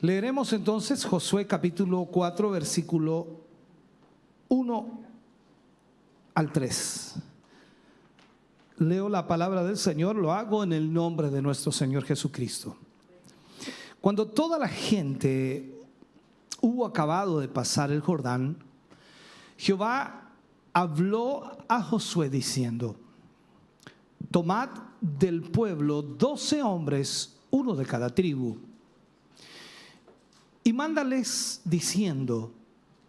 Leeremos entonces Josué capítulo 4, versículo 1 al 3. Leo la palabra del Señor, lo hago en el nombre de nuestro Señor Jesucristo. Cuando toda la gente hubo acabado de pasar el Jordán, Jehová habló a Josué diciendo: tomad del pueblo 12 hombres, uno de cada tribu, y mándales diciendo: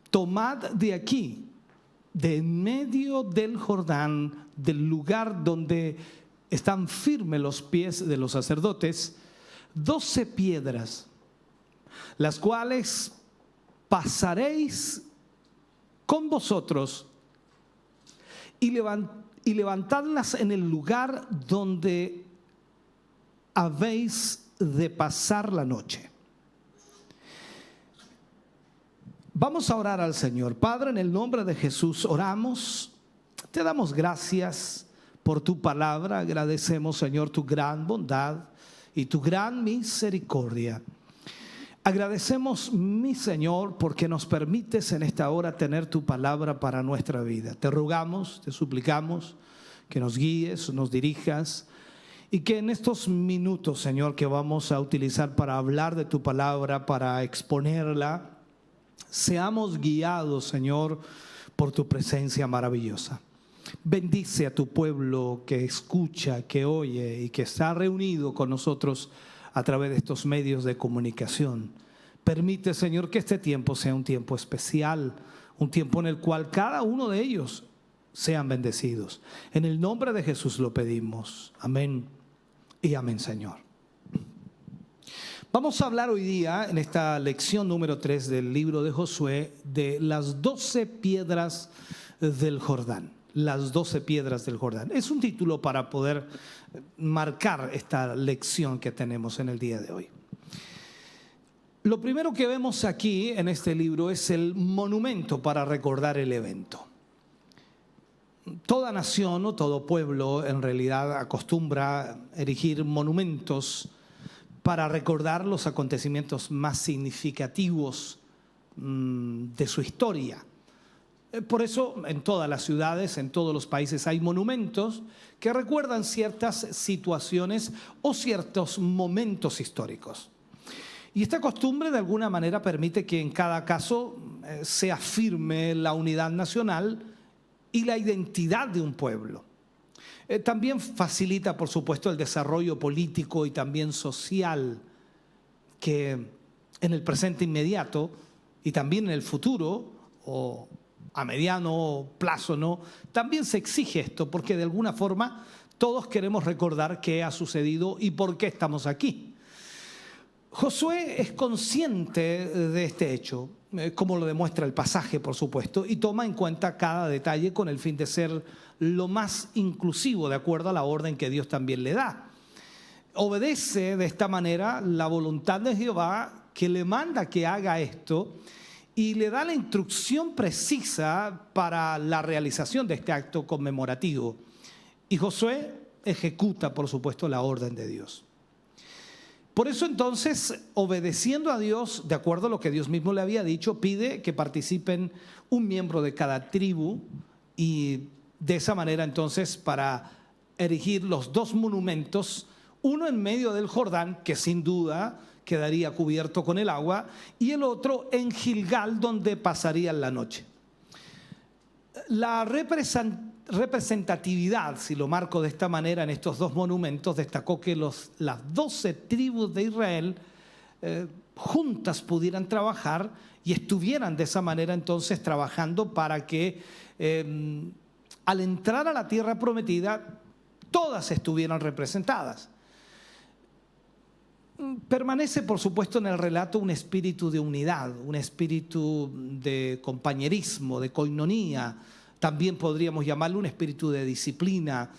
tomad de aquí, de en medio del Jordán, del lugar donde están firmes los pies de los sacerdotes, 12 piedras, las cuales pasaréis con vosotros, y levantadlas en el lugar donde habéis de pasar la noche. Vamos a orar al Señor. Padre, en el nombre de Jesús oramos. Te damos gracias por tu palabra. Agradecemos, Señor, tu gran bondad y tu gran misericordia. Agradecemos, mi Señor, porque nos permites en esta hora tener tu palabra para nuestra vida. Te rogamos, te suplicamos que nos guíes, nos dirijas, y que en estos minutos, Señor, que vamos a utilizar para hablar de tu palabra, para exponerla, seamos guiados, Señor, por tu presencia maravillosa. Bendice a tu pueblo que escucha, que oye y que está reunido con nosotros a través de estos medios de comunicación. Permite, Señor, que este tiempo sea un tiempo especial, un tiempo en el cual cada uno de ellos sean bendecidos. En el nombre de Jesús lo pedimos. Amén y amén, Señor. Vamos a hablar hoy día, en esta lección número 3 del libro de Josué, de las 12 piedras del Jordán. Las 12 piedras del Jordán. Es un título para poder marcar esta lección que tenemos en el día de hoy. Lo primero que vemos aquí en este libro es el monumento para recordar el evento. Toda nación o todo pueblo en realidad acostumbra erigir monumentos para recordar los acontecimientos más significativos de su historia. Por eso en todas las ciudades, en todos los países hay monumentos que recuerdan ciertas situaciones o ciertos momentos históricos. Y esta costumbre de alguna manera permite que en cada caso se afirme la unidad nacional y la identidad de un pueblo. También facilita, por supuesto, el desarrollo político y también social, que en el presente inmediato y también en el futuro o a mediano plazo, ¿no?, también se exige esto, porque de alguna forma todos queremos recordar qué ha sucedido y por qué estamos aquí. Josué es consciente de este hecho, como lo demuestra el pasaje, por supuesto, y toma en cuenta cada detalle con el fin de ser lo más inclusivo, de acuerdo a la orden que Dios también le da. Obedece de esta manera la voluntad de Jehová, que le manda que haga esto, y le da la instrucción precisa para la realización de este acto conmemorativo. Y Josué ejecuta, por supuesto, la orden de Dios. Por eso entonces, obedeciendo a Dios, de acuerdo a lo que Dios mismo le había dicho, pide que participen un miembro de cada tribu, y de esa manera entonces para erigir los 2 monumentos, uno en medio del Jordán, que sin duda quedaría cubierto con el agua, y el otro en Gilgal, donde pasarían la noche. La representatividad, si lo marco de esta manera, en estos 2 monumentos, destacó que las 12 tribus de Israel juntas pudieran trabajar y estuvieran de esa manera entonces trabajando para que al entrar a la tierra prometida todas estuvieran representadas. Permanece, por supuesto, en el relato un espíritu de unidad, un espíritu de compañerismo, de koinonía. También podríamos llamarlo un espíritu de disciplina.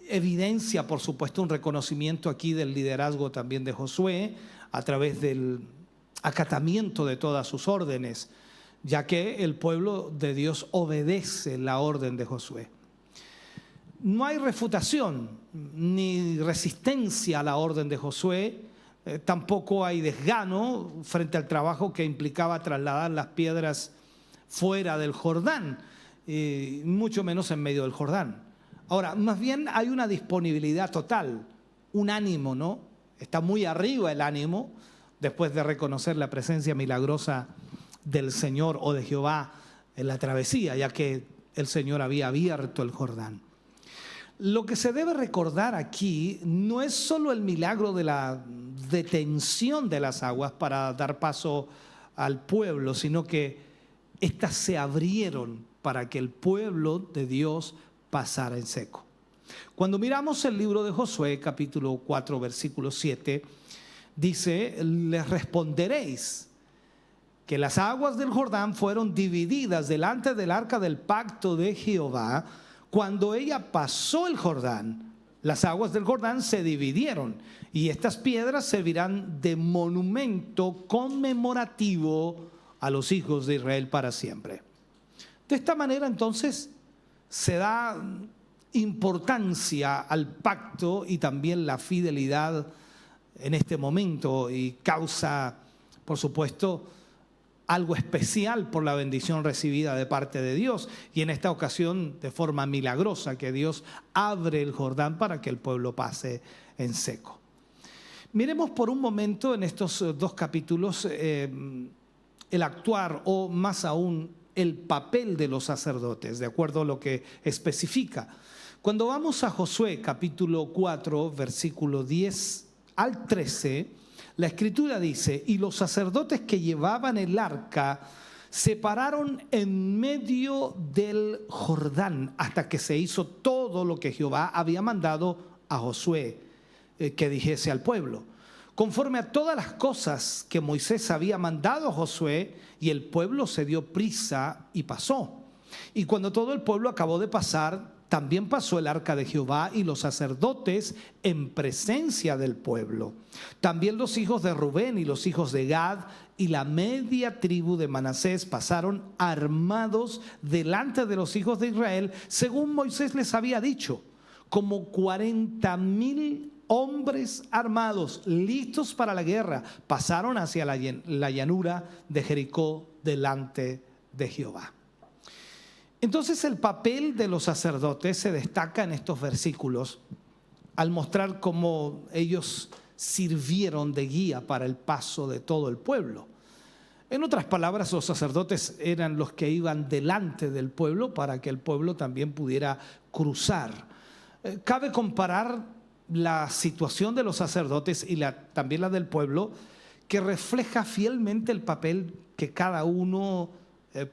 Evidencia, por supuesto, un reconocimiento aquí del liderazgo también de Josué a través del acatamiento de todas sus órdenes, ya que el pueblo de Dios obedece la orden de Josué. No hay refutación ni resistencia a la orden de Josué, Tampoco hay desgano frente al trabajo que implicaba trasladar las piedras fuera del Jordán, mucho menos en medio del Jordán. Ahora, más bien hay una disponibilidad total, un ánimo, ¿no? Está muy arriba el ánimo después de reconocer la presencia milagrosa del Señor o de Jehová en la travesía, ya que el Señor había abierto el Jordán. Lo que se debe recordar aquí no es solo el milagro de la detención de las aguas para dar paso al pueblo, sino que éstas se abrieron para que el pueblo de Dios pasara en seco. Cuando miramos el libro de Josué, capítulo 4, versículo 7, dice: les responderéis que las aguas del Jordán fueron divididas delante del arca del pacto de Jehová. Cuando ella pasó el Jordán, las aguas del Jordán se dividieron y estas piedras servirán de monumento conmemorativo a los hijos de Israel para siempre. De esta manera, entonces, se da importancia al pacto y también la fidelidad en este momento, y causa, por supuesto, algo especial por la bendición recibida de parte de Dios, y en esta ocasión de forma milagrosa, que Dios abre el Jordán para que el pueblo pase en seco. Miremos por un momento en estos dos capítulos el actuar, o más aún el papel de los sacerdotes, de acuerdo a lo que especifica. Cuando vamos a Josué capítulo 4, versículo 10 al 13, la Escritura dice: y los sacerdotes que llevaban el arca se pararon en medio del Jordán hasta que se hizo todo lo que Jehová había mandado a Josué que dijese al pueblo, conforme a todas las cosas que Moisés había mandado a Josué, y el pueblo se dio prisa y pasó. Y cuando todo el pueblo acabó de pasar, también pasó el arca de Jehová y los sacerdotes en presencia del pueblo. También los hijos de Rubén y los hijos de Gad y la media tribu de Manasés pasaron armados delante de los hijos de Israel, según Moisés les había dicho, como 40,000 hombres armados, listos para la guerra, pasaron hacia la llanura de Jericó delante de Jehová. Entonces el papel de los sacerdotes se destaca en estos versículos al mostrar cómo ellos sirvieron de guía para el paso de todo el pueblo. En otras palabras, los sacerdotes eran los que iban delante del pueblo para que el pueblo también pudiera cruzar. Cabe comparar la situación de los sacerdotes y también la del pueblo, que refleja fielmente el papel que cada uno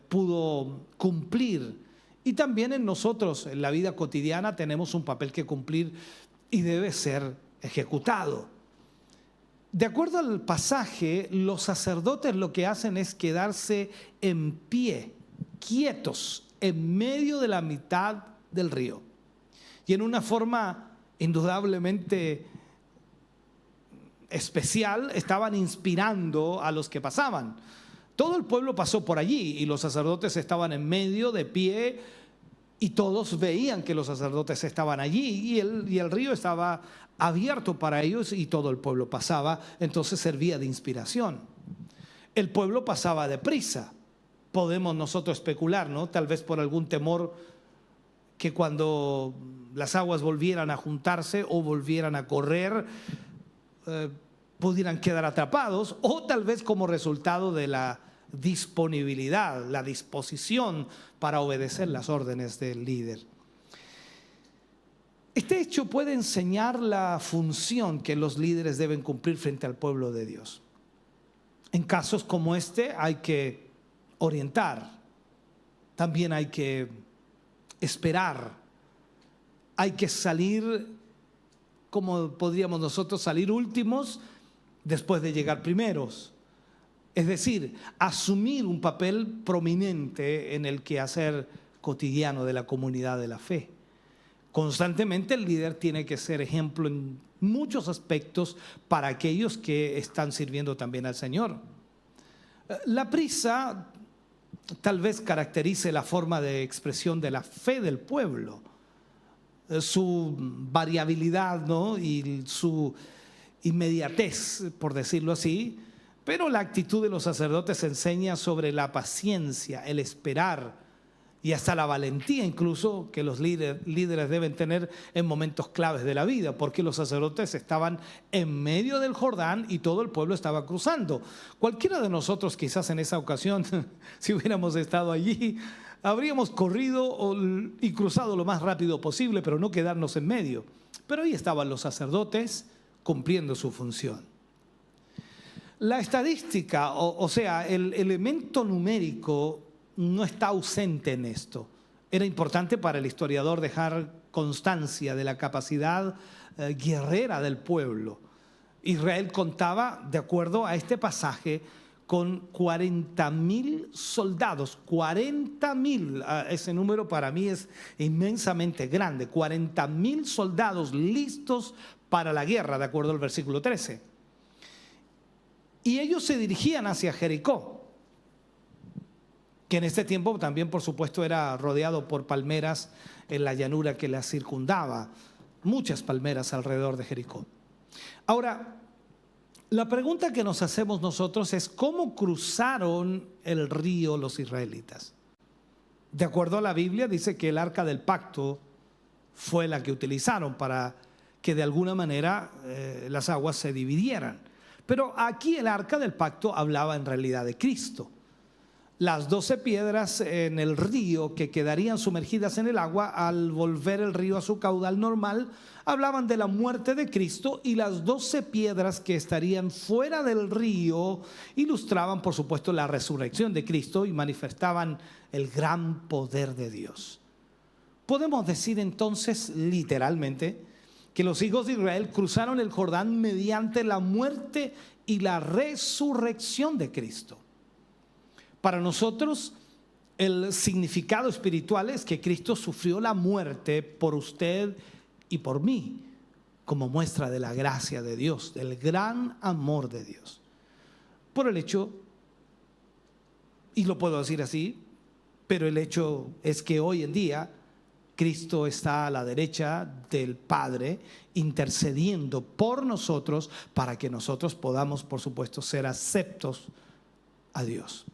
pudo cumplir. Y también en nosotros, en la vida cotidiana, tenemos un papel que cumplir y debe ser ejecutado. De acuerdo al pasaje, los sacerdotes lo que hacen es quedarse en pie, quietos, en medio de la mitad del río. Y en una forma indudablemente especial, estaban inspirando a los que pasaban. Todo el pueblo pasó por allí y los sacerdotes estaban en medio, de pie, y todos veían que los sacerdotes estaban allí, y el río estaba abierto para ellos y todo el pueblo pasaba. Entonces servía de inspiración. El pueblo pasaba deprisa. Podemos nosotros especular, ¿no? Tal vez por algún temor que cuando las aguas volvieran a juntarse o volvieran a correr, pudieran quedar atrapados, o tal vez como resultado de la disponibilidad, la disposición para obedecer las órdenes del líder. Este hecho puede enseñar la función que los líderes deben cumplir frente al pueblo de Dios. En casos como este hay que orientar, también hay que esperar, hay que salir, como podríamos nosotros salir últimos después de llegar primeros. Es decir, asumir un papel prominente en el quehacer cotidiano de la comunidad de la fe. Constantemente el líder tiene que ser ejemplo en muchos aspectos para aquellos que están sirviendo también al Señor. La prisa tal vez caracterice la forma de expresión de la fe del pueblo, su variabilidad, ¿no? y su inmediatez, por decirlo así, pero la actitud de los sacerdotes enseña sobre la paciencia, el esperar y hasta la valentía incluso que los líderes deben tener en momentos claves de la vida, porque los sacerdotes estaban en medio del Jordán y todo el pueblo estaba cruzando. Cualquiera de nosotros quizás en esa ocasión, si hubiéramos estado allí, habríamos corrido y cruzado lo más rápido posible, pero no quedarnos en medio. Pero ahí estaban los sacerdotes cumpliendo su función. La estadística, o sea, el elemento numérico no está ausente en esto. Era importante para el historiador dejar constancia de la capacidad guerrera del pueblo. Israel contaba, de acuerdo a este pasaje, con 40,000 soldados. 40,000, ese número para mí es inmensamente grande. 40,000 soldados listos para la guerra, de acuerdo al versículo 13. Y ellos se dirigían hacia Jericó, que en este tiempo también, por supuesto, era rodeado por palmeras en la llanura que la circundaba. Muchas palmeras alrededor de Jericó. Ahora, la pregunta que nos hacemos nosotros es: ¿cómo cruzaron el río los israelitas? De acuerdo a la Biblia, dice que el arca del pacto fue la que utilizaron para que de alguna manera las aguas se dividieran. Pero aquí el arca del pacto hablaba en realidad de Cristo. Las 12 piedras en el río que quedarían sumergidas en el agua al volver el río a su caudal normal hablaban de la muerte de Cristo, y las 12 piedras que estarían fuera del río ilustraban, por supuesto, la resurrección de Cristo y manifestaban el gran poder de Dios. Podemos decir entonces literalmente que los hijos de Israel cruzaron el Jordán mediante la muerte y la resurrección de Cristo. Para nosotros, el significado espiritual es que Cristo sufrió la muerte por usted y por mí, como muestra de la gracia de Dios, del gran amor de Dios. Por el hecho, y lo puedo decir así, pero el hecho es que hoy en día Cristo está a la derecha del Padre, intercediendo por nosotros para que nosotros podamos, por supuesto, ser aceptos a Dios.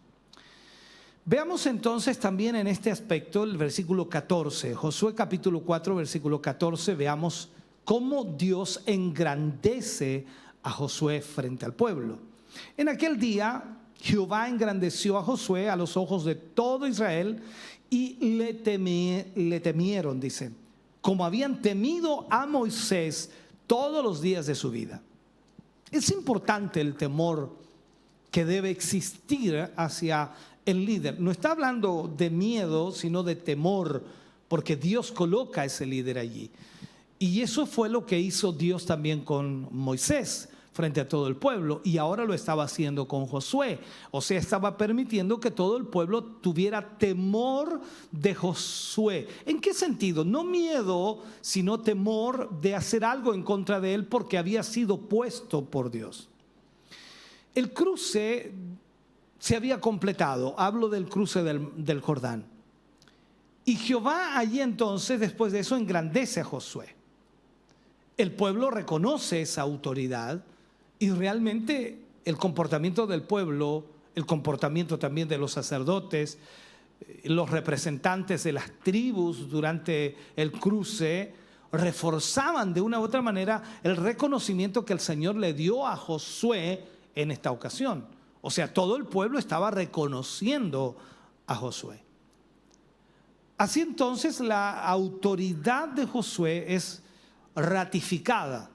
Veamos entonces también en este aspecto el versículo 14, Josué capítulo 4, versículo 14, veamos cómo Dios engrandece a Josué frente al pueblo. En aquel día Jehová engrandeció a Josué a los ojos de todo Israel y le temieron, dice, como habían temido a Moisés todos los días de su vida. Es importante el temor que debe existir hacia el líder. No está hablando de miedo, sino de temor, porque Dios coloca a ese líder allí. Y eso fue lo que hizo Dios también con Moisés frente a todo el pueblo, y ahora lo estaba haciendo con Josué. O sea, estaba permitiendo que todo el pueblo tuviera temor de Josué. ¿En qué sentido? No miedo, sino temor de hacer algo en contra de él, porque había sido puesto por Dios. El cruce se había completado. Hablo del cruce del Jordán. Y Jehová allí entonces, después de eso, engrandece a Josué. El pueblo reconoce esa autoridad, y realmente el comportamiento del pueblo, el comportamiento también de los sacerdotes, los representantes de las tribus durante el cruce, reforzaban de una u otra manera el reconocimiento que el Señor le dio a Josué en esta ocasión. O sea, todo el pueblo estaba reconociendo a Josué. Así entonces la autoridad de Josué es ratificada,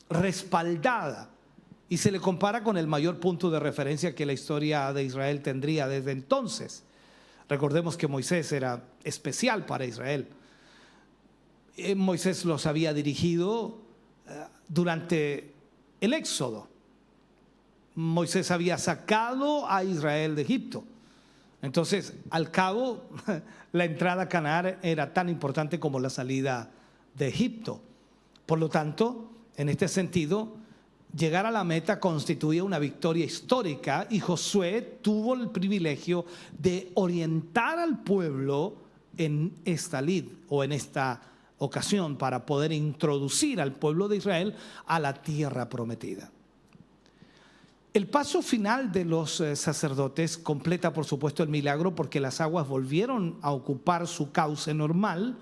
respaldada, y se le compara con el mayor punto de referencia que la historia de Israel tendría desde entonces. Recordemos que Moisés era especial para Israel. Moisés los había dirigido durante el Éxodo. Moisés había sacado a Israel de Egipto. Entonces, al cabo, la entrada a Canaán era tan importante como la salida de Egipto. Por lo tanto, en este sentido, llegar a la meta constituía una victoria histórica, y Josué tuvo el privilegio de orientar al pueblo en esta lid o en esta ocasión para poder introducir al pueblo de Israel a la tierra prometida. El paso final de los sacerdotes completa, por supuesto, el milagro, porque las aguas volvieron a ocupar su cauce normal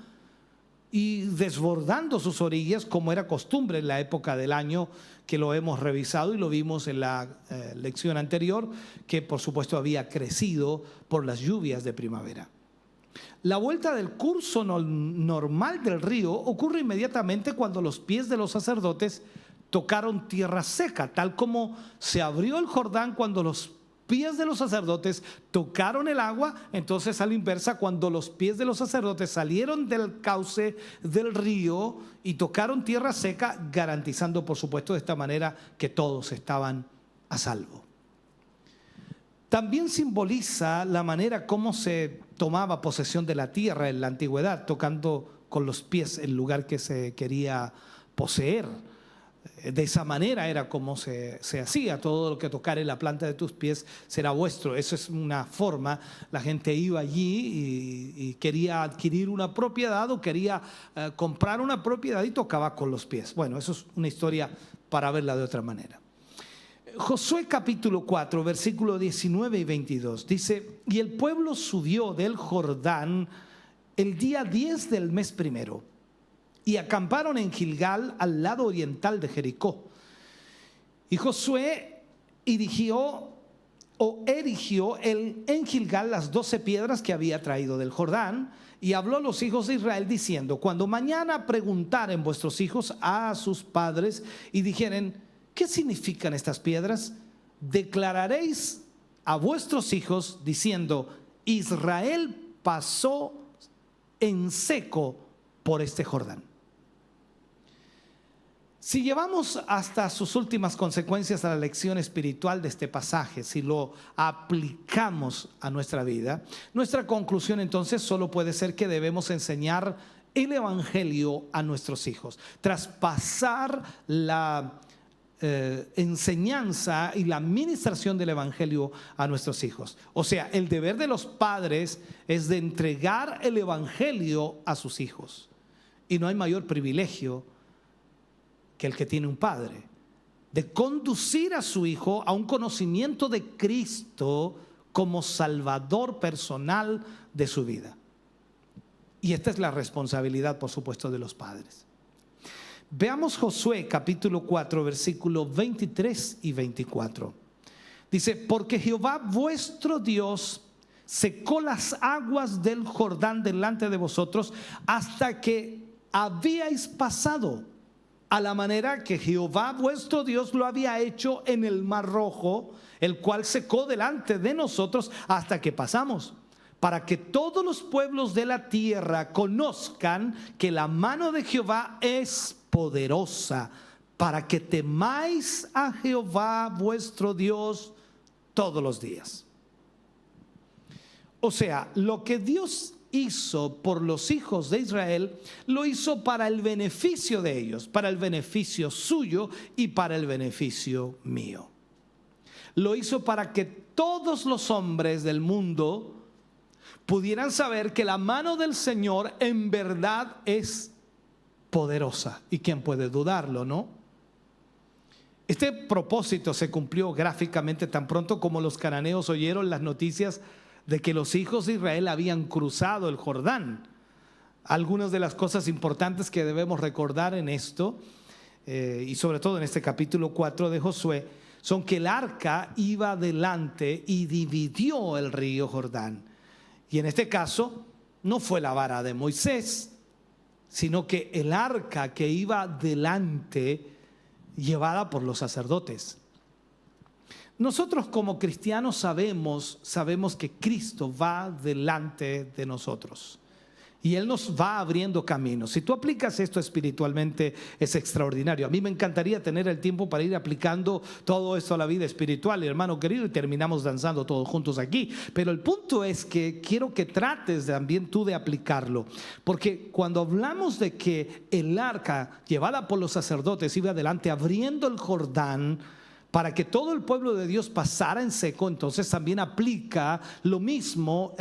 y desbordando sus orillas, como era costumbre en la época del año, que lo hemos revisado y lo vimos en la lección anterior, que por supuesto había crecido por las lluvias de primavera. La vuelta del curso normal del río ocurre inmediatamente cuando los pies de los sacerdotes tocaron tierra seca, tal como se abrió el Jordán cuando los pies de los sacerdotes tocaron el agua. Entonces, a la inversa, cuando los pies de los sacerdotes salieron del cauce del río y tocaron tierra seca, garantizando, por supuesto, de esta manera que todos estaban a salvo. También simboliza la manera como se tomaba posesión de la tierra en la antigüedad, tocando con los pies el lugar que se quería poseer. De esa manera era como se hacía. Todo lo que tocare la planta de tus pies será vuestro. Eso es una forma. La gente iba allí y quería adquirir una propiedad o quería comprar una propiedad y tocaba con los pies. Bueno, eso es una historia para verla de otra manera. Josué capítulo 4, versículo 19 y 22 dice: y el pueblo subió del Jordán el día 10 del mes primero y acamparon en Gilgal, al lado oriental de Jericó. Y Josué erigió en Gilgal las 12 piedras que había traído del Jordán, y habló a los hijos de Israel diciendo: cuando mañana preguntaren vuestros hijos a sus padres y dijeren: ¿qué significan estas piedras?, declararéis a vuestros hijos diciendo: Israel pasó en seco por este Jordán. Si llevamos hasta sus últimas consecuencias a la lección espiritual de este pasaje, si lo aplicamos a nuestra vida, nuestra conclusión entonces solo puede ser que debemos enseñar el evangelio a nuestros hijos, traspasar la enseñanza y la administración del evangelio a nuestros hijos. O sea, el deber de los padres es de entregar el evangelio a sus hijos, y no hay mayor privilegio que el que tiene un padre, de conducir a su hijo a un conocimiento de Cristo como Salvador personal de su vida. Y esta es la responsabilidad, por supuesto, de los padres. Veamos Josué capítulo 4, versículos 23 y 24. Dice: porque Jehová vuestro Dios secó las aguas del Jordán delante de vosotros hasta que habíais pasado, a la manera que Jehová vuestro Dios lo había hecho en el Mar Rojo, el cual secó delante de nosotros hasta que pasamos, para que todos los pueblos de la tierra conozcan que la mano de Jehová es poderosa, para que temáis a Jehová vuestro Dios todos los días. O sea, lo que Dios hizo por los hijos de Israel, lo hizo para el beneficio de ellos, para el beneficio suyo y para el beneficio mío. Lo hizo para que todos los hombres del mundo pudieran saber que la mano del Señor en verdad es poderosa. ¿Y quién puede dudarlo, no? Este propósito se cumplió gráficamente tan pronto como los cananeos oyeron las noticias de que los hijos de Israel habían cruzado el Jordán. Algunas de las cosas importantes que debemos recordar en esto, y sobre todo en este capítulo 4 de Josué, son que el arca iba delante y dividió el río Jordán. Y en este caso no fue la vara de Moisés, sino que el arca que iba delante, llevada por los sacerdotes. Nosotros como cristianos sabemos que Cristo va delante de nosotros y Él nos va abriendo caminos. Si tú aplicas esto espiritualmente, es extraordinario. A mí me encantaría tener el tiempo para ir aplicando todo esto a la vida espiritual, hermano querido, y terminamos danzando todos juntos aquí. Pero el punto es que quiero que trates también tú de aplicarlo, porque cuando hablamos de que el arca llevada por los sacerdotes iba adelante abriendo el Jordán para que todo el pueblo de Dios pasara en seco, entonces también aplica lo mismo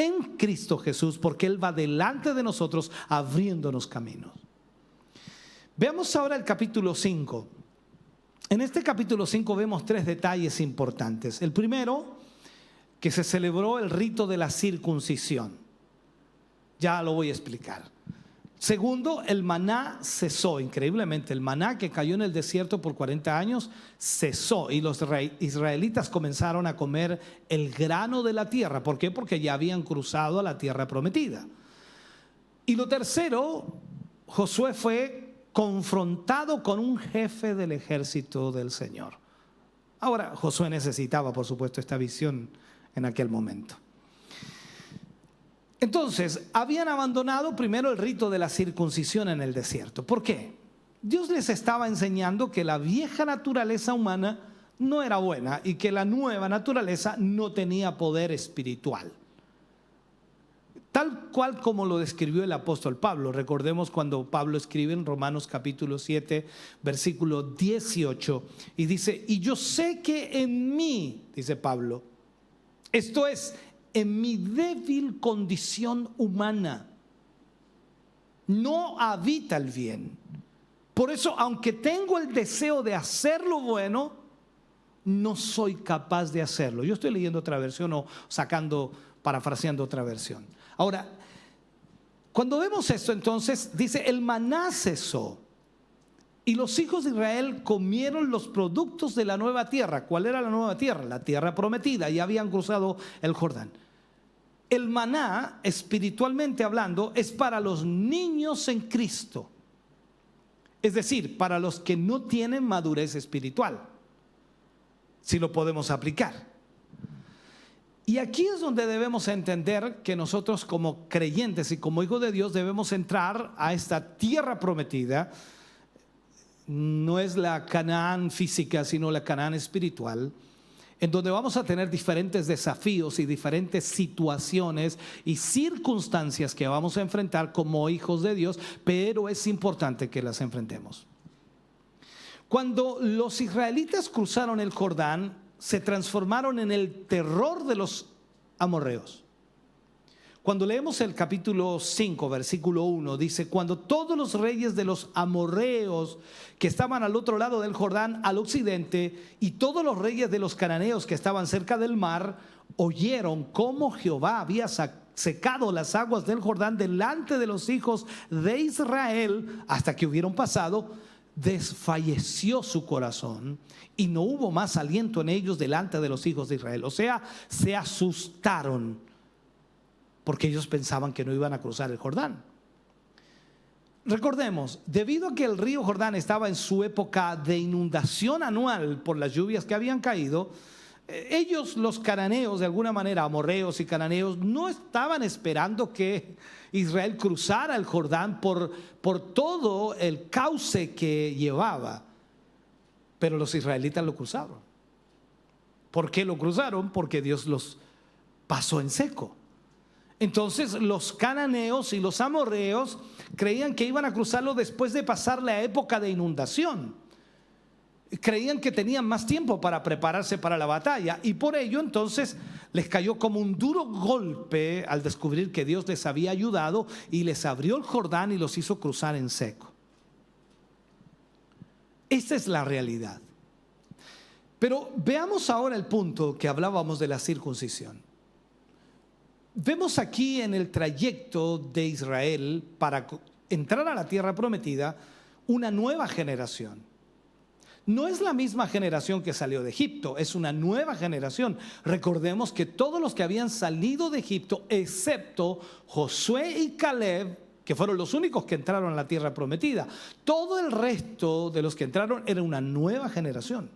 en Cristo Jesús, porque Él va delante de nosotros abriéndonos caminos. Veamos ahora el capítulo 5. En este capítulo 5 vemos 3 detalles importantes. El primero, que se celebró el rito de la circuncisión. Ya lo voy a explicar. Segundo, el maná cesó. Increíblemente, el maná que cayó en el desierto por 40 años cesó y los israelitas comenzaron a comer el grano de la tierra. ¿Por qué? Porque ya habían cruzado a la tierra prometida. Y lo tercero, Josué fue confrontado con un jefe del ejército del Señor. Ahora, Josué necesitaba, por supuesto, esta visión en aquel momento. Entonces, habían abandonado primero el rito de la circuncisión en el desierto. ¿Por qué? Dios les estaba enseñando que la vieja naturaleza humana no era buena y que la nueva naturaleza no tenía poder espiritual. Tal cual como lo describió el apóstol Pablo. Recordemos cuando Pablo escribe en Romanos capítulo 7, versículo 18, y dice: y yo sé que en mí, dice Pablo, esto es, en mi débil condición humana, no habita el bien. Por eso, aunque tengo el deseo de hacer lo bueno, no soy capaz de hacerlo. Yo estoy leyendo otra versión o parafraseando otra versión. Ahora, cuando vemos esto, entonces dice: el maná cesó y los hijos de Israel comieron los productos de la nueva tierra. ¿Cuál era la nueva tierra? La tierra prometida. Ya habían cruzado el Jordán. El maná, espiritualmente hablando, es para los niños en Cristo. Es decir, para los que no tienen madurez espiritual, si lo podemos aplicar. Y aquí es donde debemos entender que nosotros como creyentes y como hijos de Dios debemos entrar a esta tierra prometida. No es la Canaán física, sino la Canaán espiritual, en donde vamos a tener diferentes desafíos y diferentes situaciones y circunstancias que vamos a enfrentar como hijos de Dios, pero es importante que las enfrentemos. Cuando los israelitas cruzaron el Jordán, se transformaron en el terror de los amorreos. Cuando leemos el capítulo 5, versículo 1, dice: cuando todos los reyes de los amorreos que estaban al otro lado del Jordán, al occidente, y todos los reyes de los cananeos que estaban cerca del mar, oyeron cómo Jehová había secado las aguas del Jordán delante de los hijos de Israel hasta que hubieron pasado, desfalleció su corazón y no hubo más aliento en ellos delante de los hijos de Israel. O sea, se asustaron, porque ellos pensaban que no iban a cruzar el Jordán. Recordemos, debido a que el río Jordán estaba en su época de inundación anual por las lluvias que habían caído, ellos, los cananeos, de alguna manera, amorreos y cananeos, no estaban esperando que Israel cruzara el Jordán por todo el cauce que llevaba. Pero los israelitas lo cruzaron. ¿Por qué lo cruzaron? Porque Dios los pasó en seco. Entonces los cananeos y los amorreos creían que iban a cruzarlo después de pasar la época de inundación. Creían que tenían más tiempo para prepararse para la batalla, y por ello entonces les cayó como un duro golpe al descubrir que Dios les había ayudado y les abrió el Jordán y los hizo cruzar en seco. Esta es la realidad. Pero veamos ahora el punto que hablábamos de la circuncisión. Vemos aquí en el trayecto de Israel para entrar a la tierra prometida una nueva generación. No es la misma generación que salió de Egipto, es una nueva generación. Recordemos que todos los que habían salido de Egipto, excepto Josué y Caleb, que fueron los únicos que entraron a la tierra prometida, todo el resto de los que entraron era una nueva generación.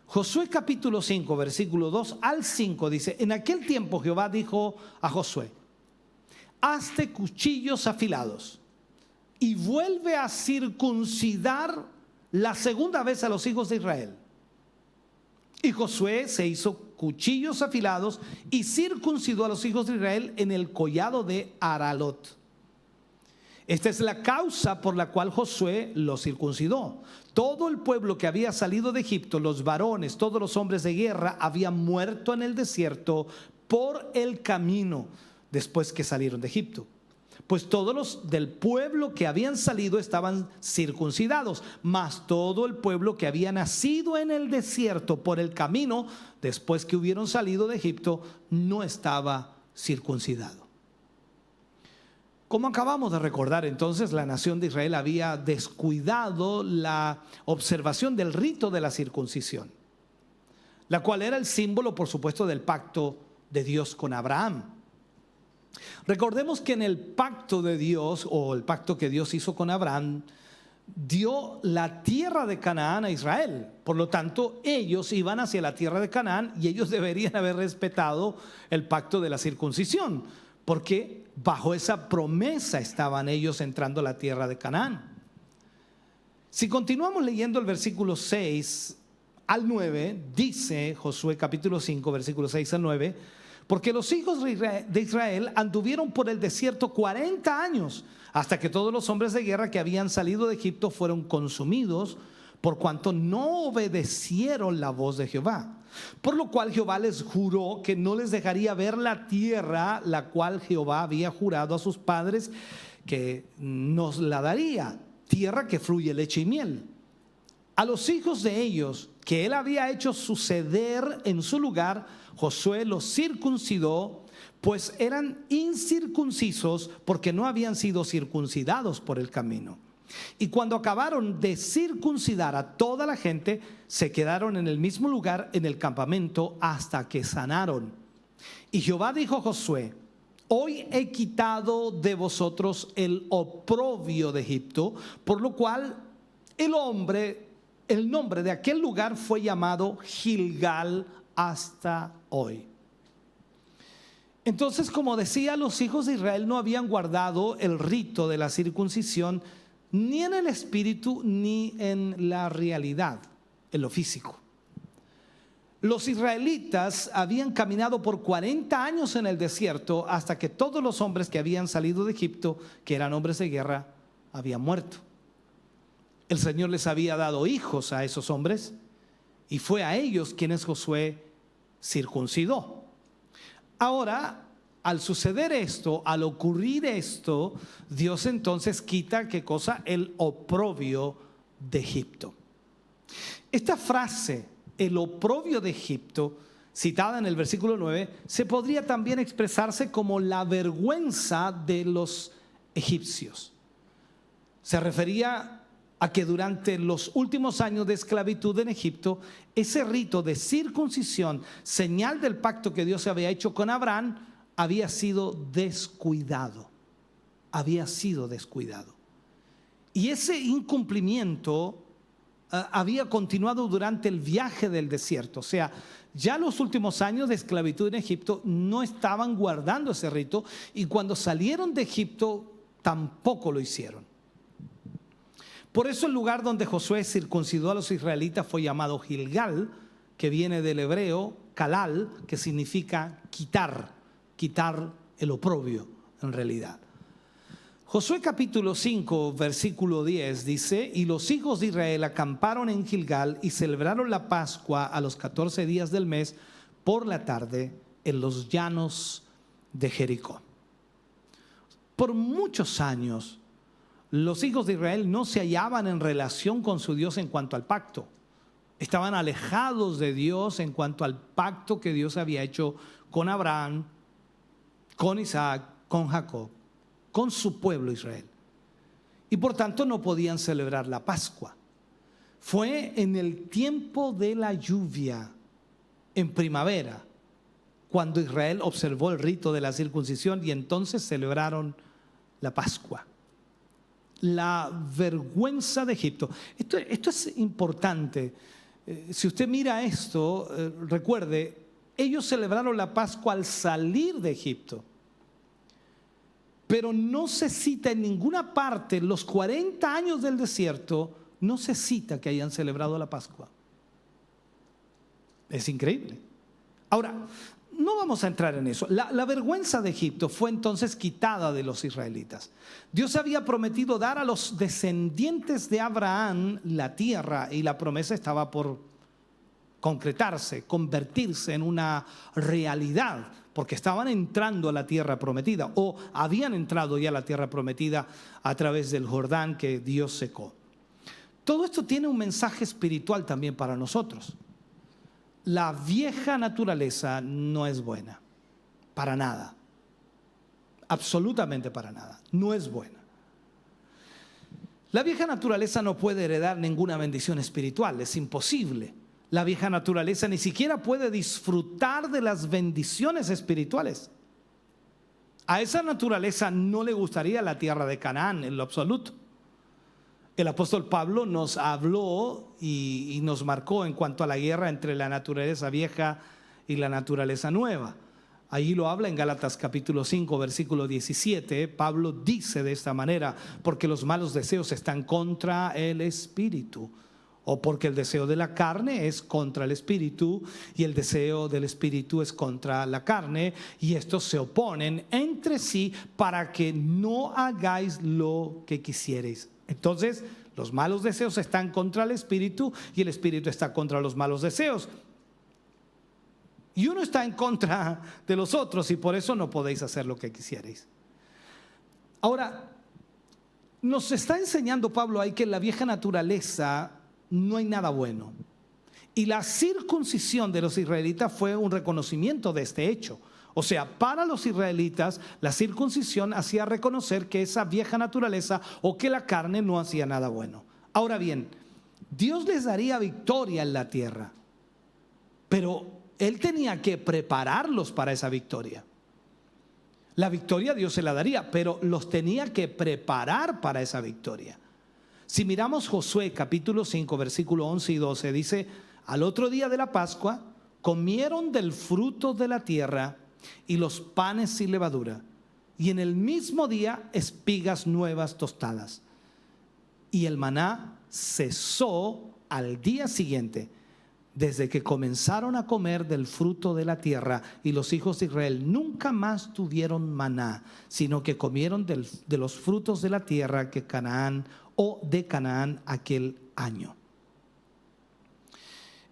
Josué capítulo 5, versículo 2 al 5 dice: en aquel tiempo Jehová dijo a Josué: hazte cuchillos afilados y vuelve a circuncidar la segunda vez a los hijos de Israel. Y Josué se hizo cuchillos afilados y circuncidó a los hijos de Israel en el collado de Aralot. Esta es la causa por la cual Josué los circuncidó. Todo el pueblo que había salido de Egipto, los varones, todos los hombres de guerra, habían muerto en el desierto por el camino después que salieron de Egipto. Pues todos los del pueblo que habían salido estaban circuncidados, mas todo el pueblo que había nacido en el desierto por el camino después que hubieron salido de Egipto no estaba circuncidado. Como acabamos de recordar, entonces la nación de Israel había descuidado la observación del rito de la circuncisión, la cual era el símbolo, por supuesto, del pacto de Dios con Abraham. Recordemos que en el pacto de Dios, o el pacto que Dios hizo con Abraham, dio la tierra de Canaán a Israel. Por lo tanto, ellos iban hacia la tierra de Canaán y ellos deberían haber respetado el pacto de la circuncisión, porque bajo esa promesa estaban ellos entrando a la tierra de Canaán. Si continuamos leyendo el versículo 6 al 9, dice Josué capítulo 5, versículos 6 al 9: porque los hijos de Israel anduvieron por el desierto 40 años, hasta que todos los hombres de guerra que habían salido de Egipto fueron consumidos, por cuanto no obedecieron la voz de Jehová. Por lo cual Jehová les juró que no les dejaría ver la tierra, la cual Jehová había jurado a sus padres que nos la daría, tierra que fluye leche y miel. A los hijos de ellos que él había hecho suceder en su lugar, Josué los circuncidó, pues eran incircuncisos porque no habían sido circuncidados por el camino. Y cuando acabaron de circuncidar a toda la gente, se quedaron en el mismo lugar en el campamento hasta que sanaron. Y Jehová dijo a Josué: hoy he quitado de vosotros el oprobio de Egipto, por lo cual el nombre de aquel lugar fue llamado Gilgal hasta hoy. Entonces, como decía, los hijos de Israel no habían guardado el rito de la circuncisión ni en el espíritu ni en la realidad, en lo físico. Los israelitas habían caminado por 40 años en el desierto hasta que todos los hombres que habían salido de Egipto, que eran hombres de guerra, habían muerto. El Señor les había dado hijos a esos hombres y fue a ellos quienes Josué circuncidó. Ahora, al suceder esto, al ocurrir esto, Dios entonces quita, ¿qué cosa? El oprobio de Egipto. Esta frase, el oprobio de Egipto, citada en el versículo 9, se podría también expresarse como la vergüenza de los egipcios. Se refería a que durante los últimos años de esclavitud en Egipto, ese rito de circuncisión, señal del pacto que Dios había hecho con Abraham, había sido descuidado. Había sido descuidado. Y ese incumplimiento había continuado durante el viaje del desierto. O sea, ya los últimos años de esclavitud en Egipto no estaban guardando ese rito, y cuando salieron de Egipto tampoco lo hicieron. Por eso el lugar donde Josué circuncidó a los israelitas fue llamado Gilgal, que viene del hebreo kalal, que significa quitar el oprobio en realidad. Josué capítulo 5 versículo 10 dice: y los hijos de Israel acamparon en Gilgal y celebraron la Pascua a los 14 días del mes por la tarde en los llanos de Jericó. Por muchos años los hijos de Israel no se hallaban en relación con su Dios en cuanto al pacto. Estaban alejados de Dios en cuanto al pacto que Dios había hecho con Abraham, con Isaac, con Jacob, con su pueblo Israel. Y por tanto no podían celebrar la Pascua. Fue en el tiempo de la lluvia, en primavera, cuando Israel observó el rito de la circuncisión y entonces celebraron la Pascua. La vergüenza de Egipto. Esto es importante. Si usted mira esto, recuerde, ellos celebraron la Pascua al salir de Egipto. Pero no se cita en ninguna parte, los 40 años del desierto, no se cita que hayan celebrado la Pascua. Es increíble. Ahora, no vamos a entrar en eso. La vergüenza de Egipto fue entonces quitada de los israelitas. Dios había prometido dar a los descendientes de Abraham la tierra y la promesa estaba por concretarse, convertirse en una realidad, porque estaban entrando a la tierra prometida o habían entrado ya a la tierra prometida a través del Jordán que Dios secó. Todo esto tiene un mensaje espiritual también para nosotros. La vieja naturaleza no es buena, para nada, absolutamente para nada, no es buena. La vieja naturaleza no puede heredar ninguna bendición espiritual, es imposible. La vieja naturaleza ni siquiera puede disfrutar de las bendiciones espirituales. A esa naturaleza no le gustaría la tierra de Canaán en lo absoluto. El apóstol Pablo nos habló y nos marcó en cuanto a la guerra entre la naturaleza vieja y la naturaleza nueva. Allí lo habla en Gálatas capítulo 5, versículo 17. Pablo dice de esta manera: porque los malos deseos están contra el espíritu, o porque el deseo de la carne es contra el espíritu y el deseo del espíritu es contra la carne, y estos se oponen entre sí para que no hagáis lo que quisierais. Entonces, los malos deseos están contra el espíritu y el espíritu está contra los malos deseos. Y uno está en contra de los otros y por eso no podéis hacer lo que quisierais. Ahora, nos está enseñando Pablo ahí que en la vieja naturaleza no hay nada bueno. Y la circuncisión de los israelitas fue un reconocimiento de este hecho. O sea, para los israelitas la circuncisión hacía reconocer que esa vieja naturaleza o que la carne no hacía nada bueno. Ahora bien, Dios les daría victoria en la tierra, pero Él tenía que prepararlos para esa victoria. La victoria Dios se la daría, pero los tenía que preparar para esa victoria. Si miramos Josué capítulo 5, versículo 11 y 12, dice: al otro día de la Pascua comieron del fruto de la tierra y los panes sin levadura, y en el mismo día espigas nuevas tostadas. Y el maná cesó al día siguiente, desde que comenzaron a comer del fruto de la tierra, y los hijos de Israel nunca más tuvieron maná, sino que comieron de los frutos de la tierra que Canaán o de Canaán aquel año.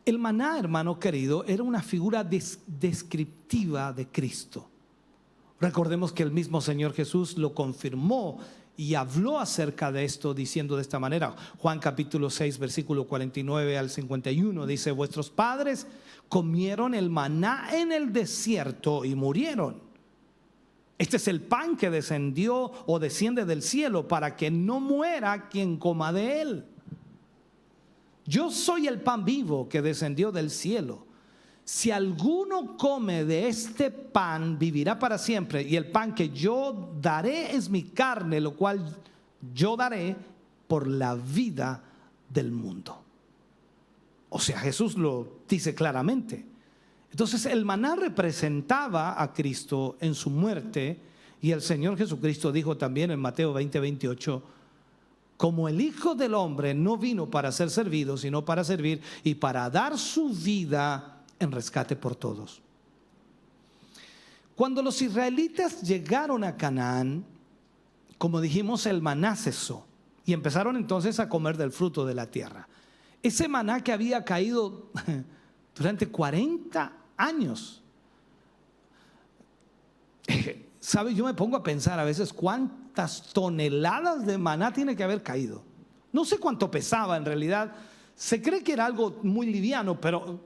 El maná, hermano querido, era una figura descriptiva de Cristo. Recordemos que el mismo Señor Jesús lo confirmó y habló acerca de esto diciendo de esta manera. Juan capítulo 6, versículo 49 al 51 dice: vuestros padres comieron el maná en el desierto y murieron. Este es el pan que descendió o desciende del cielo, para que no muera quien coma de él. Yo soy el pan vivo que descendió del cielo. Si alguno come de este pan, vivirá para siempre. Y el pan que yo daré es mi carne, lo cual yo daré por la vida del mundo. O sea, Jesús lo dice claramente. Entonces el maná representaba a Cristo en su muerte. Y el Señor Jesucristo dijo también en Mateo 20, 28: como el Hijo del Hombre no vino para ser servido, sino para servir y para dar su vida en rescate por todos. Cuando los israelitas llegaron a Canaán, como dijimos, el maná cesó y empezaron entonces a comer del fruto de la tierra. Ese maná que había caído durante 40 años. ¿Sabe? Yo me pongo a pensar a veces cuántas toneladas de maná tiene que haber caído. No sé cuánto pesaba en realidad. Se cree que era algo muy liviano, pero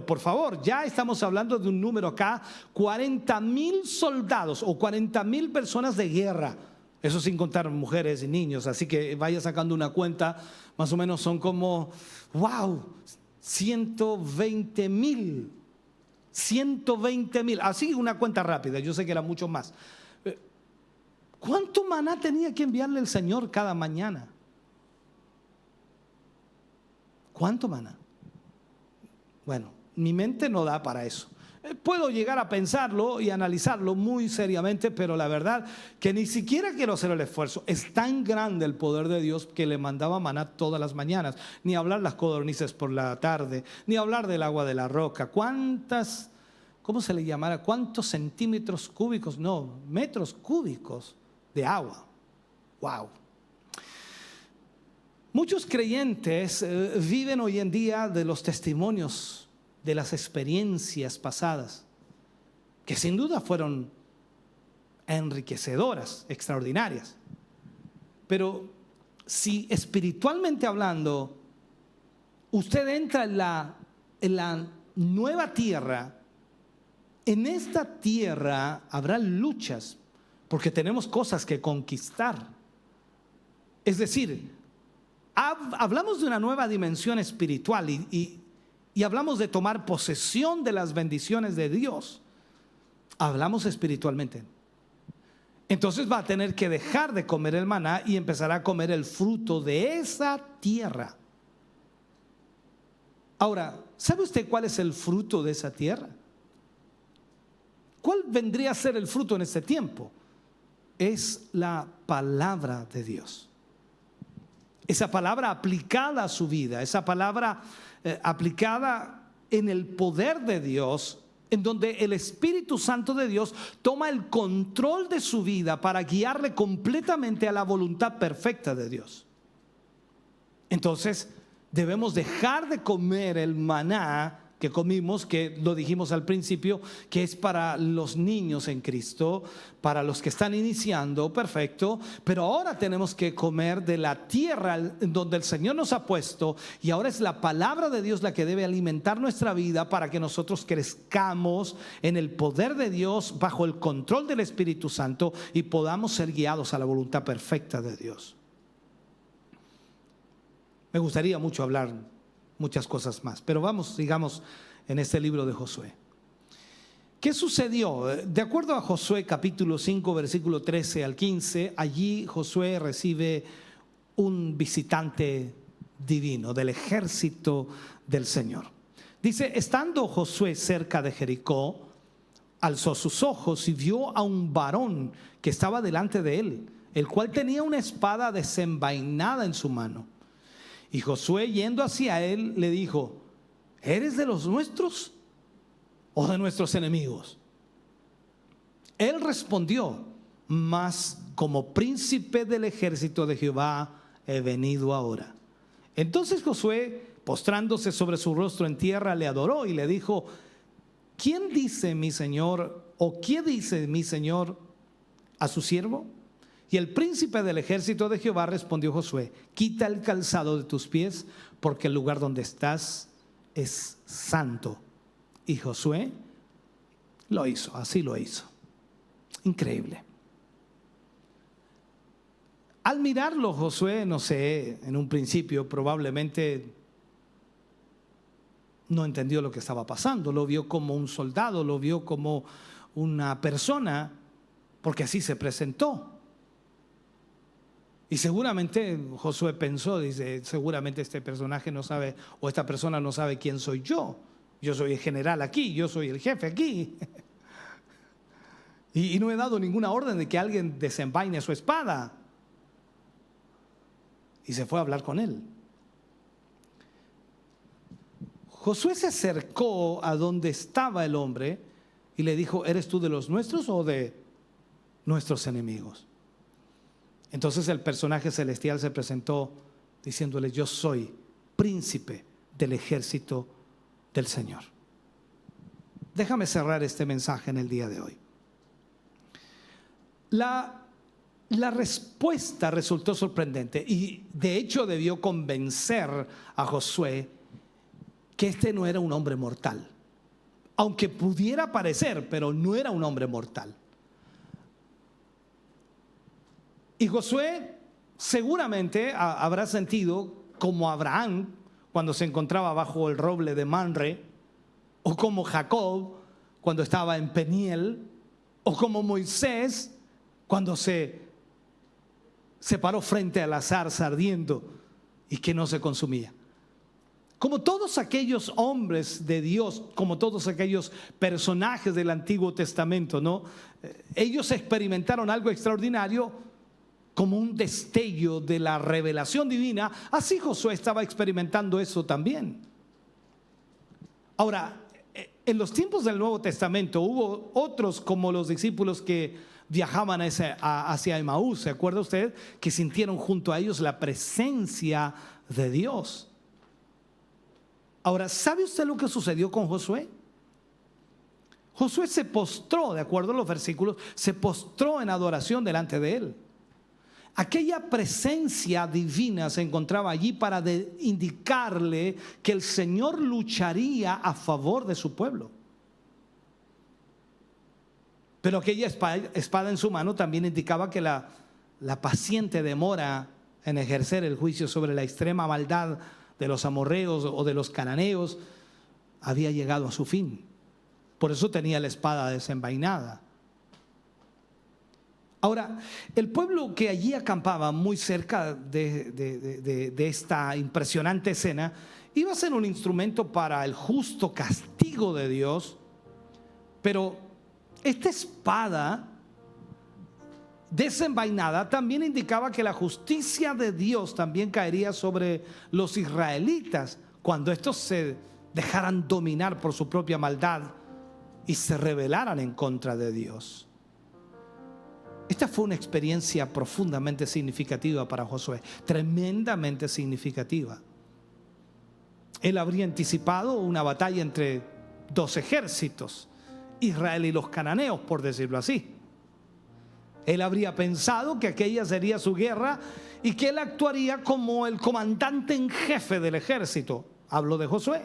por favor, ya estamos hablando de un número acá: 40,000 soldados o 40,000 personas de guerra. Eso sin contar mujeres y niños. Así que vaya sacando una cuenta, más o menos son como, wow, 120,000. 120,000, así una cuenta rápida, yo sé que era mucho más. ¿Cuánto maná tenía que enviarle el Señor cada mañana? ¿Cuánto maná? Bueno, mi mente no da para eso. Puedo llegar a pensarlo y analizarlo muy seriamente, pero la verdad que ni siquiera quiero hacer el esfuerzo. Es tan grande el poder de Dios que le mandaba maná todas las mañanas. Ni hablar las codornices por la tarde, ni hablar del agua de la roca. ¿Cuántas, cómo se le llamará? ¿Cuántos centímetros cúbicos? No, metros cúbicos de agua. Wow. Muchos creyentes viven hoy en día de los testimonios de las experiencias pasadas, que sin duda fueron enriquecedoras, extraordinarias. Pero si espiritualmente hablando, usted entra en la nueva tierra, en esta tierra habrá luchas, porque tenemos cosas que conquistar. Es decir, hablamos de una nueva dimensión espiritual y hablamos de tomar posesión de las bendiciones de Dios. Hablamos espiritualmente. Entonces va a tener que dejar de comer el maná y empezar a comer el fruto de esa tierra. Ahora, ¿sabe usted cuál es el fruto de esa tierra? ¿Cuál vendría a ser el fruto en este tiempo? Es la palabra de Dios. Esa palabra aplicada a su vida, esa palabra aplicada en el poder de Dios, en donde el Espíritu Santo de Dios toma el control de su vida para guiarle completamente a la voluntad perfecta de Dios. Entonces, debemos dejar de comer el maná que comimos, que lo dijimos al principio, que es para los niños en Cristo, para los que están iniciando, perfecto, pero ahora tenemos que comer de la tierra donde el Señor nos ha puesto, y ahora es la palabra de Dios la que debe alimentar nuestra vida para que nosotros crezcamos en el poder de Dios, bajo el control del Espíritu Santo, y podamos ser guiados a la voluntad perfecta de Dios. Me gustaría mucho hablar muchas cosas más, pero vamos, digamos, en este libro de Josué. ¿Qué sucedió? De acuerdo a Josué capítulo 5, versículo 13 al 15, allí Josué recibe un visitante divino del ejército del Señor. Dice, estando Josué cerca de Jericó, alzó sus ojos y vio a un varón que estaba delante de él, el cual tenía una espada desenvainada en su mano. Y Josué, yendo hacia él, le dijo, ¿eres de los nuestros o de nuestros enemigos? Él respondió, mas como príncipe del ejército de Jehová he venido ahora. Entonces Josué, postrándose sobre su rostro en tierra, le adoró y le dijo, ¿quién dice mi señor o qué dice mi señor a su siervo? Y el príncipe del ejército de Jehová respondió Josué, quita el calzado de tus pies, porque el lugar donde estás es santo. Y Josué lo hizo, así lo hizo. Increíble. Al mirarlo Josué, no sé, en un principio probablemente no entendió lo que estaba pasando, lo vio como un soldado, lo vio como una persona, porque así se presentó. Y seguramente Josué pensó, dice, seguramente este personaje no sabe, o esta persona no sabe quién soy yo. Yo soy el general aquí, yo soy el jefe aquí. Y no he dado ninguna orden de que alguien desenvaine su espada. Y se fue a hablar con él. Josué se acercó a donde estaba el hombre y le dijo, ¿eres tú de los nuestros o de nuestros enemigos? Entonces el personaje celestial se presentó diciéndole, yo soy príncipe del ejército del Señor. Déjame cerrar este mensaje en el día de hoy. La respuesta resultó sorprendente y de hecho debió convencer a Josué que este no era un hombre mortal. Aunque pudiera parecer, pero no era un hombre mortal. Y Josué seguramente habrá sentido como Abraham cuando se encontraba bajo el roble de Mamre, o como Jacob cuando estaba en Peniel, o como Moisés cuando se paró frente a la zarza ardiendo y que no se consumía. Como todos aquellos hombres de Dios, como todos aquellos personajes del Antiguo Testamento, ¿no? Ellos experimentaron algo extraordinario como un destello de la revelación divina. Así Josué estaba experimentando eso también. Ahora, en los tiempos del Nuevo Testamento hubo otros como los discípulos que viajaban hacia Emaús, ¿se acuerda usted? Que sintieron junto a ellos la presencia de Dios. Ahora, ¿sabe usted lo que sucedió con Josué? Josué se postró, de acuerdo a los versículos, se postró en adoración delante de él. Aquella presencia divina se encontraba allí para indicarle que el Señor lucharía a favor de su pueblo. Pero aquella espada en su mano también indicaba que la paciente demora en ejercer el juicio sobre la extrema maldad de los amorreos o de los cananeos había llegado a su fin. Por eso tenía la espada desenvainada. Ahora, el pueblo que allí acampaba muy cerca de esta impresionante escena iba a ser un instrumento para el justo castigo de Dios, pero esta espada desenvainada también indicaba que la justicia de Dios también caería sobre los israelitas cuando estos se dejaran dominar por su propia maldad y se rebelaran en contra de Dios. Esta fue una experiencia profundamente significativa para Josué, tremendamente significativa. Él habría anticipado una batalla entre dos ejércitos, Israel y los cananeos, por decirlo así. Él habría pensado que aquella sería su guerra y que él actuaría como el comandante en jefe del ejército. Hablo de Josué.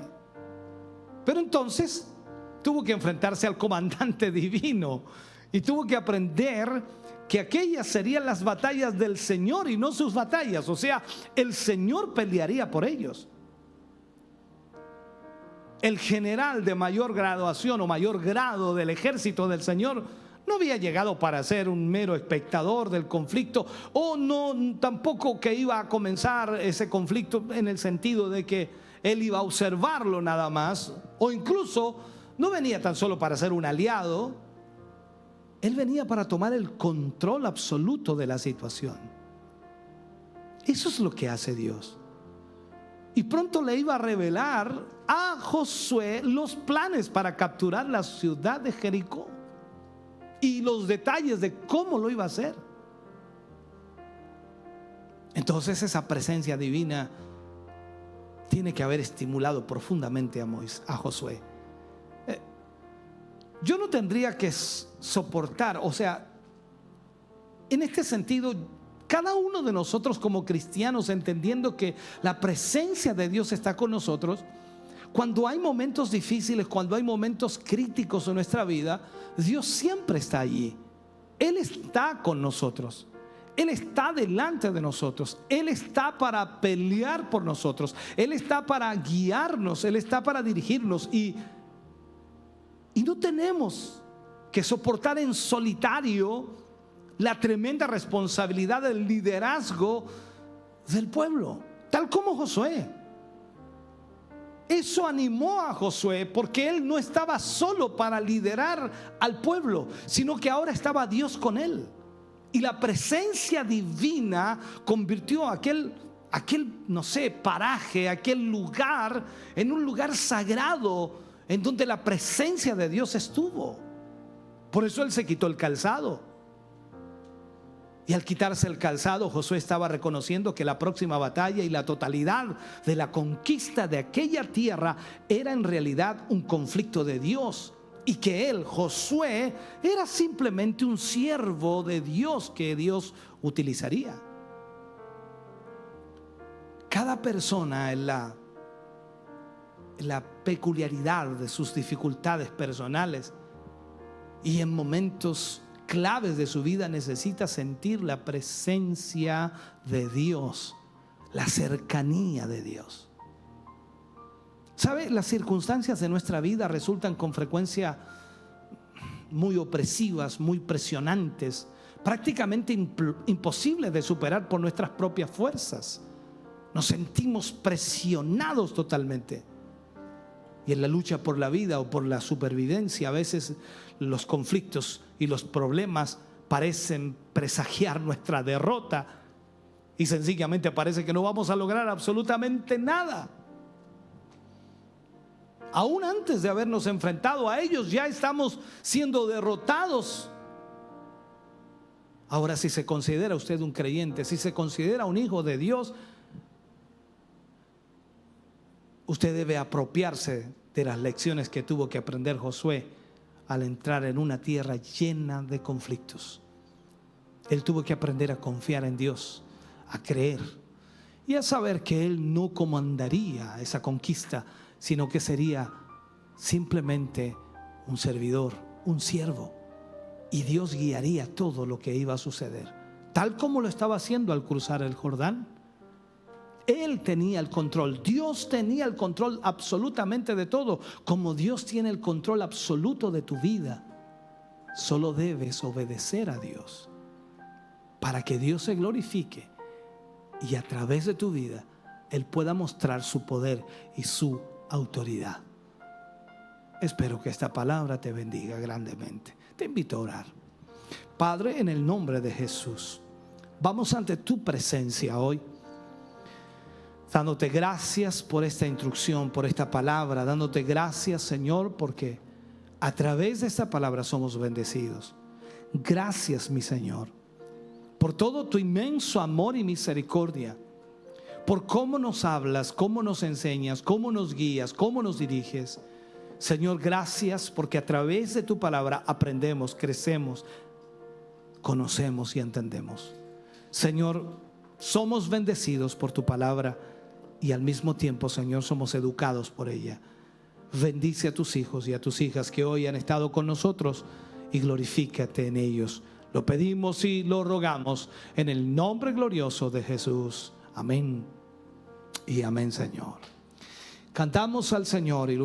Pero entonces tuvo que enfrentarse al comandante divino y tuvo que aprender que aquellas serían las batallas del Señor y no sus batallas. O sea, el Señor pelearía por ellos. El general de mayor graduación o mayor grado del ejército del Señor no había llegado para ser un mero espectador del conflicto, o no tampoco que iba a comenzar ese conflicto en el sentido de que él iba a observarlo nada más, o incluso no venía tan solo para ser un aliado. Él venía para tomar el control absoluto de la situación. Eso es lo que hace Dios. Y pronto le iba a revelar a Josué los planes para capturar la ciudad de Jericó y los detalles de cómo lo iba a hacer. Entonces esa presencia divina tiene que haber estimulado profundamente a Josué. Yo no tendría que soportar, o sea, en este sentido, cada uno de nosotros como cristianos, entendiendo que la presencia de Dios está con nosotros, cuando hay momentos difíciles, cuando hay momentos críticos en nuestra vida, Dios siempre está allí. Él está con nosotros. Él está delante de nosotros. Él está para pelear por nosotros. Él está para guiarnos. Él está para dirigirnos. Y no tenemos que soportar en solitario la tremenda responsabilidad del liderazgo del pueblo, tal como Josué. Eso animó a Josué porque él no estaba solo para liderar al pueblo, sino que ahora estaba Dios con él. Y la presencia divina convirtió aquel, no sé, paraje, aquel lugar, en un lugar sagrado en donde la presencia de Dios estuvo. Por eso él se quitó el calzado. Y al quitarse el calzado, Josué estaba reconociendo que la próxima batalla y la totalidad de la conquista de aquella tierra era en realidad un conflicto de Dios, y que él, Josué, era simplemente un siervo de Dios que Dios utilizaría. Cada persona en la peculiaridad de sus dificultades personales y en momentos claves de su vida necesita sentir la presencia de Dios, la cercanía de Dios. ¿Sabe? Las circunstancias de nuestra vida resultan con frecuencia muy opresivas, muy presionantes, prácticamente imposibles de superar por nuestras propias fuerzas. Nos sentimos presionados totalmente. Y en la lucha por la vida o por la supervivencia, a veces los conflictos y los problemas parecen presagiar nuestra derrota y sencillamente parece que no vamos a lograr absolutamente nada. Aún antes de habernos enfrentado a ellos, ya estamos siendo derrotados. Ahora, si se considera usted un creyente, si se considera un hijo de Dios, usted debe apropiarse de las lecciones que tuvo que aprender Josué al entrar en una tierra llena de conflictos. Él tuvo que aprender a confiar en Dios, a creer y a saber que él no comandaría esa conquista, sino que sería simplemente un servidor, un siervo, y Dios guiaría todo lo que iba a suceder, tal como lo estaba haciendo al cruzar el Jordán. Él tenía el control, Dios tenía el control absolutamente de todo, como Dios tiene el control absoluto de tu vida. Solo debes obedecer a Dios para que Dios se glorifique y a través de tu vida Él pueda mostrar su poder y su autoridad. Espero que esta palabra te bendiga grandemente. Te invito a orar. Padre, en el nombre de Jesús, vamos ante tu presencia hoy, dándote gracias por esta instrucción, por esta palabra, dándote gracias, Señor, porque a través de esta palabra somos bendecidos. Gracias, mi Señor, por todo tu inmenso amor y misericordia, por cómo nos hablas, cómo nos enseñas, cómo nos guías, cómo nos diriges. Señor, gracias porque a través de tu palabra aprendemos, crecemos, conocemos y entendemos. Señor, somos bendecidos por tu palabra y al mismo tiempo, Señor, somos educados por ella. Bendice a tus hijos y a tus hijas que hoy han estado con nosotros y glorifícate en ellos. Lo pedimos y lo rogamos en el nombre glorioso de Jesús. Amén y amén, Señor. Cantamos al Señor y